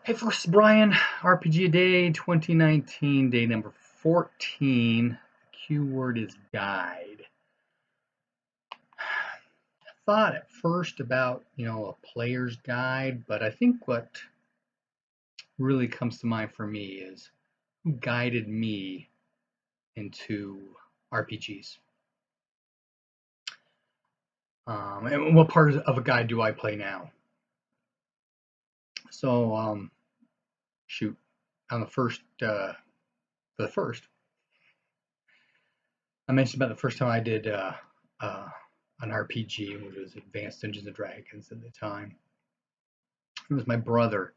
Hey folks, it's Brian, RPG a Day 2019, day number 14. The keyword is guide. I thought at first about, a player's guide, but I think what really comes to mind for me is who guided me into RPGs. And what part of a guide do I play now? So, shoot, on the first, for the first, I mentioned about the first time I did an RPG, which was Advanced Dungeons and Dragons at the time. It was my brother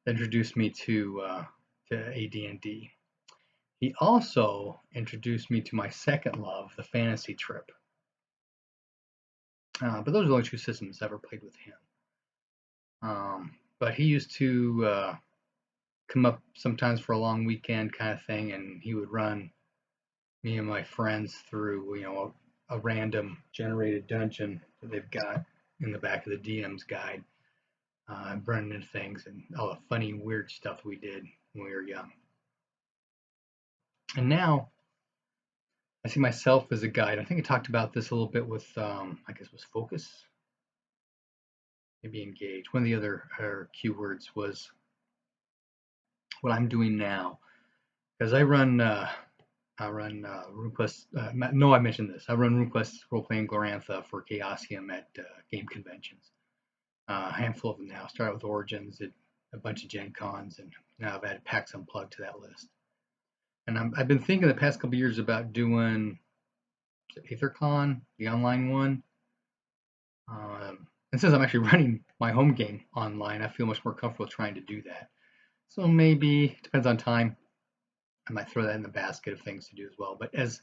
that introduced me to AD&D. He also introduced me to my second love, the fantasy trip. But those are the only two systems I ever played with him. But he used to come up sometimes for a long weekend kind of thing, and he would run me and my friends through, a random generated dungeon that they've got in the back of the DM's guide, running into things and all the funny, weird stuff we did when we were young. And now I see myself as a guide. I think I talked about this a little bit with, I guess it was focus, maybe engage. One of the other keywords was what I'm doing now, because I run RuneQuest. No, I mentioned this. I run RuneQuest role-playing Glorantha for Chaosium at game conventions. A handful of them now. Started with Origins, did a bunch of Gen Cons, and now I've added PAX Unplugged to that list. And I've been thinking the past couple of years about doing AetherCon, the online one. And since I'm actually running my home game online, I feel much more comfortable trying to do that. So maybe, depends on time, I might throw that in the basket of things to do as well. But as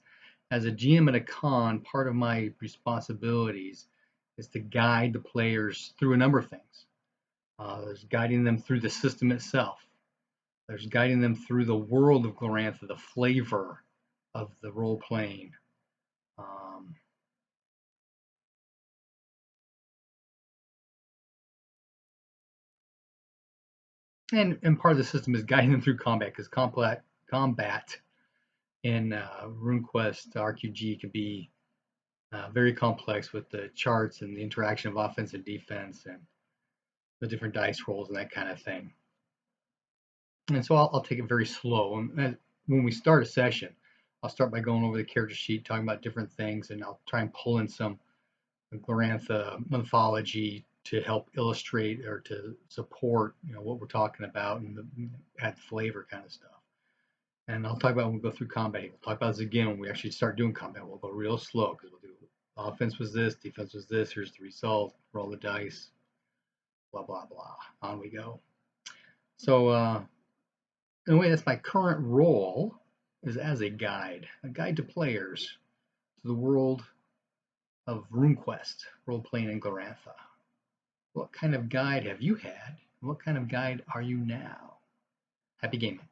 a GM at a con, part of my responsibilities is to guide the players through a number of things. There's guiding them through the system itself. There's guiding them through the world of Glorantha, the flavor of the role playing. And part of the system is guiding them through combat, because combat in RuneQuest RQG can be very complex with the charts and the interaction of offense and defense and the different dice rolls and that kind of thing. And so I'll take it very slow. And when we start a session, I'll start by going over the character sheet, talking about different things, and I'll try and pull in some Glorantha mythology to help illustrate or to support, what we're talking about and add flavor kind of stuff. And I'll talk about when we go through combat. We'll talk about this again when we actually start doing combat. We'll go real slow because we'll do offense was this, defense was this. Here's the result. Roll the dice. Blah blah blah. On we go. So in a way, that's my current role, is as a guide to players to the world of RuneQuest, role-playing in Glorantha. What kind of guide have you had? What kind of guide are you now? Happy gaming.